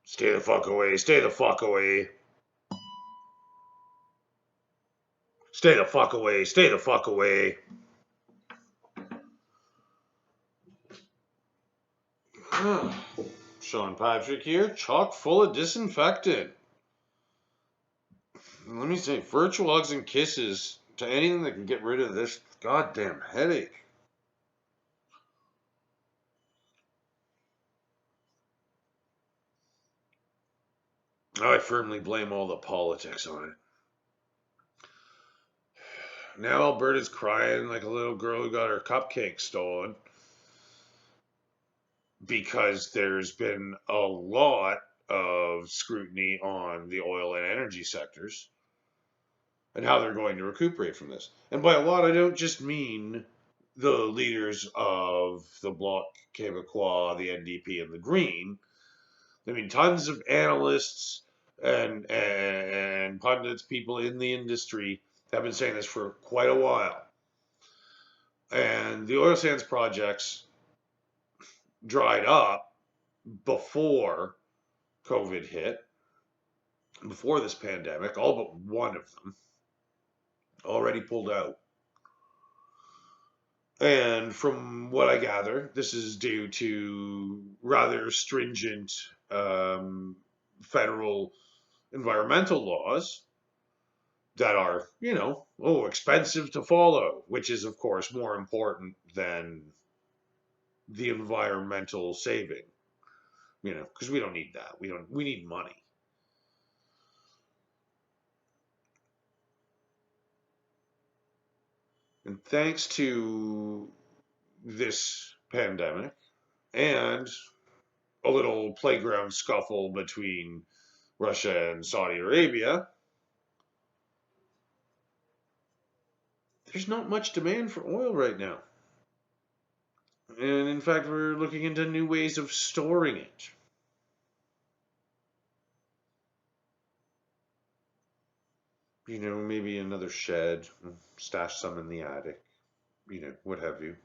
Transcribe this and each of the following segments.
Stay the fuck away. Stay the fuck away. Stay the fuck away. Stay the fuck away. Sean Patrick here, chock full of disinfectant. Let me say, virtual hugs and kisses to anything that can get rid of this goddamn headache. I firmly blame all the politics on it. Now Alberta's crying like a little girl who got her cupcake stolen because there's been a lot of scrutiny on the oil and energy sectors and how they're going to recuperate from this. And by a lot, I don't just mean the leaders of the Bloc Québécois, the NDP, and the Green. I mean, tons of analysts and pundits, people in the industry, have been saying this for quite a while. And the oil sands projects dried up before COVID hit, before this pandemic, all but one of them already pulled out. And from what I gather, this is due to rather stringent federal environmental laws that are, expensive to follow, which is, of course, more important than the environmental saving, because we don't need that. We need money. And thanks to this pandemic and a little playground scuffle between Russia and Saudi Arabia, there's not much demand for oil right now. And in fact, we're looking into new ways of storing it. Maybe another shed, stash some in the attic, what have you.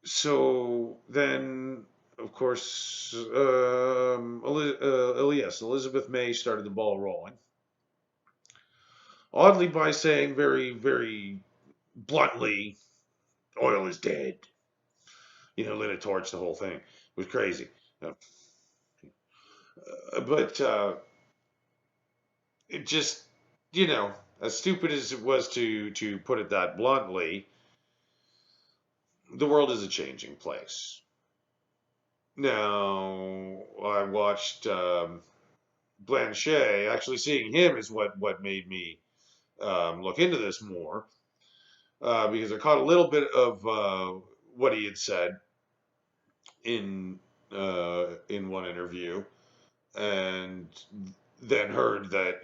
So then, of course, Elizabeth May started the ball rolling. Oddly, by saying very, very bluntly, oil is dead. Lit a torch, the whole thing. It was crazy. But it just, as stupid as it was to put it that bluntly, the world is a changing place. Now, I watched Blanchet. Actually, seeing him is what made me look into this more, because I caught a little bit of what he had said in one interview, and then heard that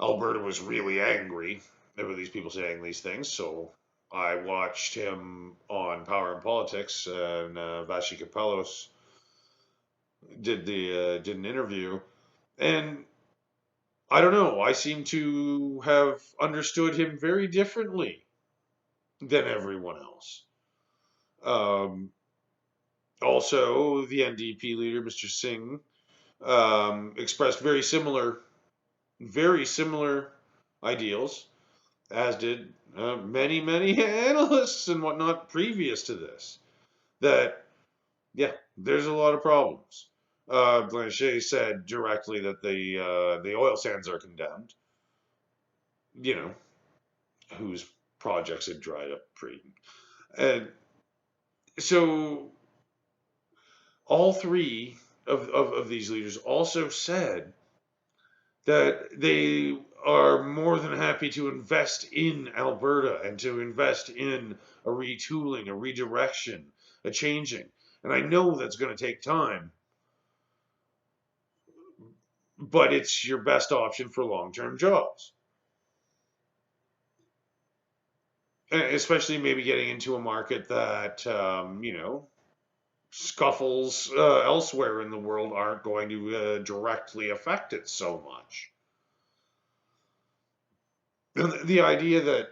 Alberta was really angry about these people saying these things. So I watched him on Power and Politics, and Vashi Kapelos did an interview, and I don't know. I seem to have understood him very differently than everyone else. Also, the NDP leader, Mr. Singh, expressed very similar ideals, as did many, many analysts and whatnot previous to this. That, yeah, there's a lot of problems. Blanchet said directly that the oil sands are condemned. Whose projects had dried up pre. And so all three of these leaders also said that they are more than happy to invest in Alberta and to invest in a retooling, a redirection, a changing. And I know that's going to take time, but it's your best option for long-term jobs. Especially maybe getting into a market that, scuffles elsewhere in the world aren't going to directly affect it so much. And the idea that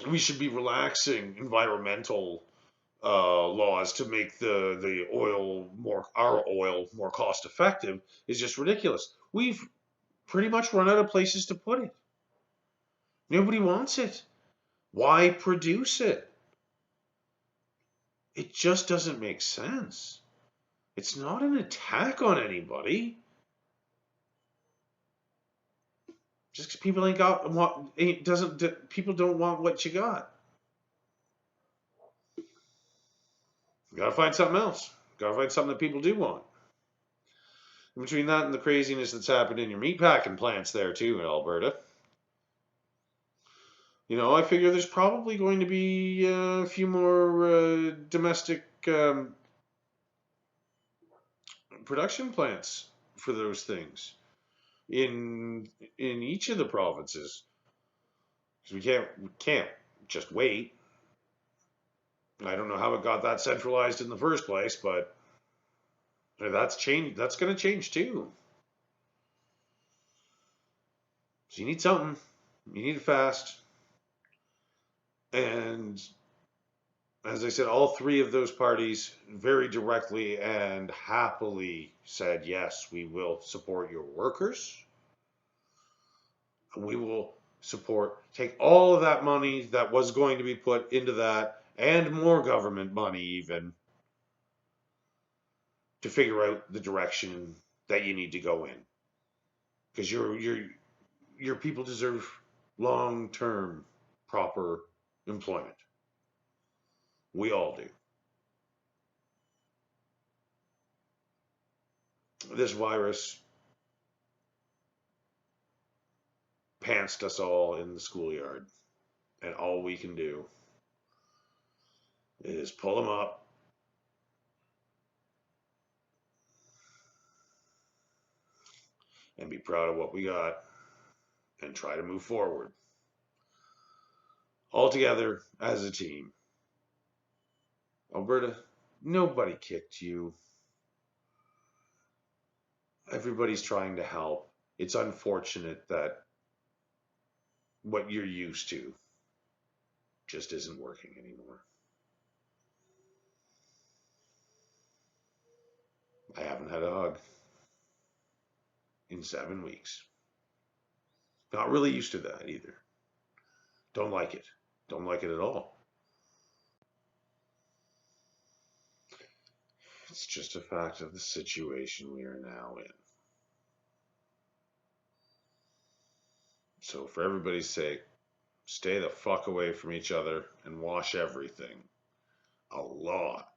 we should be relaxing environmental laws to make the oil more our oil more cost effective is just ridiculous. We've pretty much run out of places to put it. Nobody wants it. Why produce it? It just doesn't make sense. It's not an attack on anybody. Just 'cause people ain't got what ain't doesn't people don't want what you got. You gotta find something else. Gotta find something that people do want. In between that and the craziness that's happened in your meatpacking plants there too in Alberta, I figure there's probably going to be a few more domestic production plants for those things in each of the provinces. Because we can't just wait. I don't know how it got that centralized in the first place, but that's change. That's going to change too. So you need something. You need it fast. And as I said, all three of those parties very directly and happily said, yes, we will support your workers. We will take all of that money that was going to be put into that and more government money even to figure out the direction that you need to go in. Because your people deserve long-term proper employment. We all do. This virus pantsed us all in the schoolyard, and all we can do is pull them up and be proud of what we got and try to move forward all together as a team. Alberta, nobody kicked you. Everybody's trying to help. It's unfortunate that what you're used to just isn't working anymore. I haven't had a hug in 7 weeks. Not really used to that either. Don't like it. Don't like it at all. It's just a fact of the situation we are now in. So, for everybody's sake, stay the fuck away from each other and wash everything a lot.